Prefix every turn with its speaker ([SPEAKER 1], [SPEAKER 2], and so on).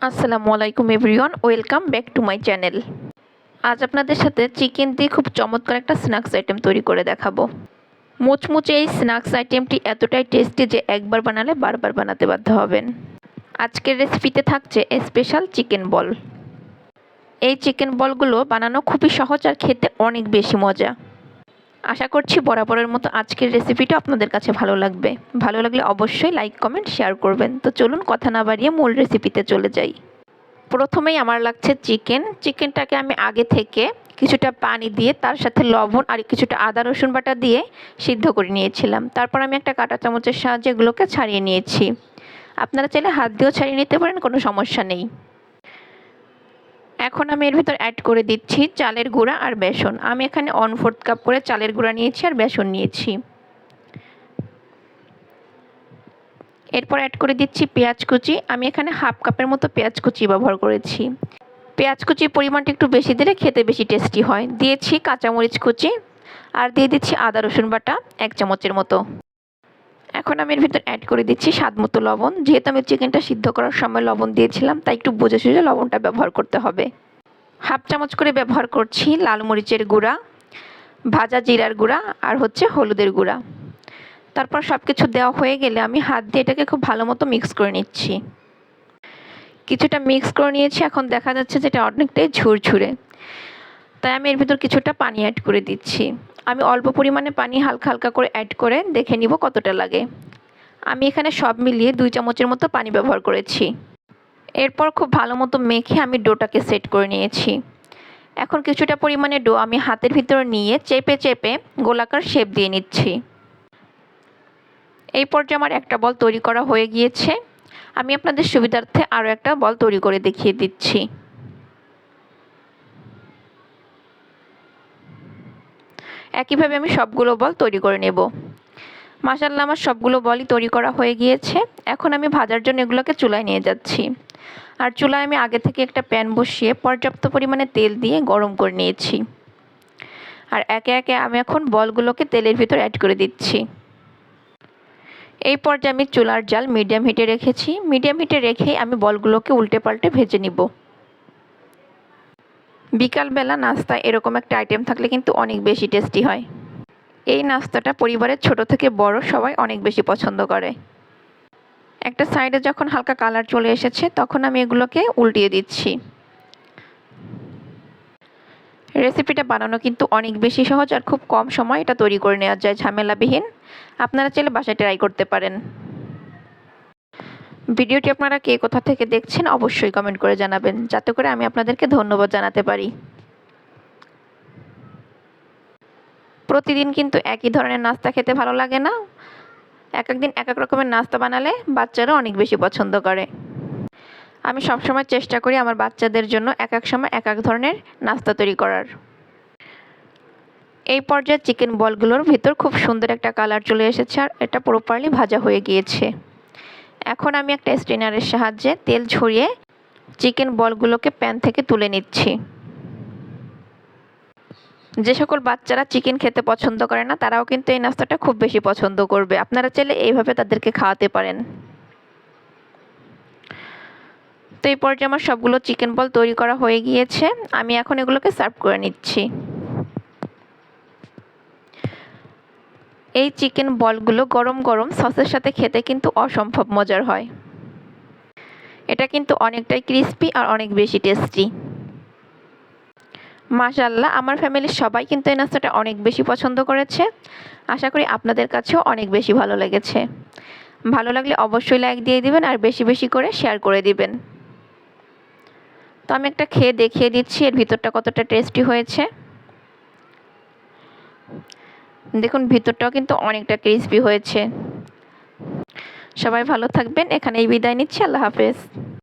[SPEAKER 1] আসসালামু আলাইকুম everyone, welcome back to my channel. আজ আপনাদের সাথে চিকেন দিয়ে খুব চমৎকার একটা স্ন্যাক্স আইটেম তৈরি করে দেখাবো। মুচমুচে এই স্ন্যাক্স আইটেমটি এতটাই টেস্টি যে একবার বানালে বারবার বানাতে বাধ্য হবেন। আজকের রেসিপিতে থাকছে স্পেশাল চিকেন বল। এই চিকেন বলগুলো বানানো খুবই সহজ আর খেতে অনেক বেশি মজা। আশা করছি বরাবরের মতো আজকের রেসিপিটা আপনাদের কাছে ভালো লাগবে। ভালো লাগলে অবশ্যই লাইক, কমেন্ট, শেয়ার করবেন। তো চলুন কথা না বাড়িয়ে মূল রেসিপিতে চলে যাই। প্রথমেই আমার লাগছে চিকেনটাকে আমি আগে থেকে কিছুটা পানি দিয়ে তার সাথে লবণ আর কিছুটা আদা রসুন বাটা দিয়ে সিদ্ধ করে নিয়েছিলাম। তারপর আমি একটা কাঁটা চামচের সাহায্যে এগুলোকে ছাড়িয়ে নিয়েছি। আপনারা চাইলে হাত দিয়েও ছাড়িয়ে নিতে পারেন, কোনো সমস্যা নেই। এখন আমি এর ভিতর অ্যাড করে দিচ্ছি চালের গুঁড়া আর বেসন। আমি এখানে 1/4 কাপ করে চালের গুঁড়া নিয়েছি আর বেসন নিয়েছি। এরপর অ্যাড করে দিচ্ছি পেঁয়াজ কুচি। আমি এখানে 1/2 কাপের মতো পেঁয়াজ কুচি ব্যবহার করেছি। পেঁয়াজ কুচির পরিমাণটা একটু বেশি দিলে খেতে বেশি টেস্টি হয়। দিয়েছি কাঁচামরিচ কুচি আর দিয়ে দিচ্ছি আদা রসুন বাটা 1 চামচের মতো। এখন আমি এর ভিতর অ্যাড করে দিচ্ছি স্বাদ মতো লবণ। যেহেতু আমি চিকেনটা সিদ্ধ করার সময় লবণ দিয়েছিলাম, তাই একটু বুঝে সুঝে লবণটা ব্যবহার করতে হবে। 1/2 চামচ করে ব্যবহার করছি লাল মরিচের গুঁড়া, ভাজা জিরার গুঁড়া আর হলুদের গুঁড়া। তারপর সব কিছু দেওয়া হয়ে গেলে আমি হাত দিয়ে এটাকে খুব ভালো মতো মিক্স করে নিচ্ছি। কিছুটা মিক্স করে নিয়েছি। এখন দেখা যাচ্ছে যে এটা অনেকটাই ঝুরঝুরে, তাই আমি এর ভিতর কিছুটা পানি অ্যাড করে দিচ্ছি। আমি অল্প পরিমাণে পানি হালকা হালকা করে অ্যাড করে দেখে নিব কতটা লাগে। আমি এখানে সব মিলিয়ে 2 চামচের মতো পানি ব্যবহার করেছি। এরপর খুব ভালো মতো মেখে আমি ডোটাকে সেট করে নিয়েছি। এখন কিছুটা পরিমাণে ডো আমি হাতের ভিতরে নিয়ে চেপে চেপে গোলাকার শেপ দিয়ে নিচ্ছি। এই পর্যায়ে আমার একটা বল তৈরি করা হয়ে গিয়েছে। আমি আপনাদের সুবিধার্থে আরও একটা বল তৈরি করে দেখিয়ে দিচ্ছি। একইভাবে আমি সবগুলো বল তৈরি করে নেব। মাশাআল্লাহ, আমার সবগুলো বলই তৈরি করা হয়ে গিয়েছে। এখন আমি ভাজার জন্য এগুলোকে চুলায় নিয়ে যাচ্ছি। আর চুলায় আমি আগে থেকে একটা প্যান বসিয়ে পর্যাপ্ত পরিমাণে তেল দিয়ে গরম করে নিয়েছি। আর একে একে আমি এখন বলগুলোকে তেলের ভিতর অ্যাড করে দিচ্ছি। এই পর্যায়ে আমি চুলার জাল মিডিয়াম হিটে রেখেছি। মিডিয়াম হিটে রেখেই আমি বলগুলোকে উল্টে পাল্টে ভেজে নিব। বিকালবেলা নাস্তা এরকম একটা আইটেম থাকলে কিন্তু অনেক বেশি টেস্টি হয়। এই নাস্তাটা পরিবারের ছোট থেকে বড় সবাই অনেক বেশি পছন্দ করে। একটা সাইডে যখন হালকা কালার চলে এসেছে তখন আমি এগুলোকে উল্টিয়ে দিচ্ছি। রেসিপিটা বানানো কিন্তু অনেক বেশি সহজ আর খুব কম সময় এটা তৈরি করে নেওয়া যায় ঝামেলাবিহীন। আপনারা চাইলে বাসায় ট্রাই করতে পারেন। ভিডিওটি আপনারা কে কোথা থেকে দেখছেন অবশ্যই কমেন্ট করে জানাবেন, যাতে করে আমি আপনাদেরকে ধন্যবাদ জানাতে পারি। প্রতিদিন কিন্তু একই ধরনের নাস্তা খেতে ভালো লাগে না। এক এক দিন এক এক রকমের নাস্তা বানালে বাচ্চারা অনেক বেশি পছন্দ করে। আমি সবসময় চেষ্টা করি আমার বাচ্চাদের জন্য এক এক সময় এক এক ধরনের নাস্তা তৈরি করার। এই পর্যায়ে চিকেন বলগুলোর ভিতর খুব সুন্দর একটা কালার চলে এসেছে আর এটা প্রপারলি ভাজা হয়ে গিয়েছে। এখন আমি একটা স্ট্রেনারের সাহায্যে তেল ঝরিয়ে চিকেন বলগুলোকে প্যান থেকে তুলে নিচ্ছি। যে সকল বাচ্চারা চিকেন খেতে পছন্দ করে না তারাও কিন্তু এই নাস্তাটা খুব বেশি পছন্দ করবে। আপনারা চাইলে এইভাবে তাদেরকে খাওয়াতে পারেন। তো এই পর্যায়ে আমার সবগুলো চিকেন বল তৈরি করা হয়ে গিয়েছে। আমি এখন এগুলোকে সার্ভ করে নিচ্ছি। এই চিকেন বলগুলো গরম গরম সসের সাথে খেতে কিন্তু অসম্ভব মজার হয়। এটা কিন্তু অনেকটাই ক্রিস্পি আর অনেক বেশি টেস্টি। মাশাআল্লাহ, আমার ফ্যামিলির সবাই কিন্তু এই নাস্তাটা অনেক বেশি পছন্দ করেছে। আশা করি আপনাদের কাছেও অনেক বেশি ভালো লেগেছে। ভালো লাগলে অবশ্যই লাইক দিয়ে দিবেন আর বেশি বেশি করে শেয়ার করে দিবেন। তো আমি একটা খেয়ে দেখিয়ে দিচ্ছি এর ভিতরটা কতটা টেস্টি হয়েছে। দেখুন, ভিতরটাও কিন্তু অনেকটা ক্রিস্পি হয়েছে। সবাই ভালো থাকবেন। এখানেই বিদায় নিচ্ছি। আল্লাহ হাফেজ।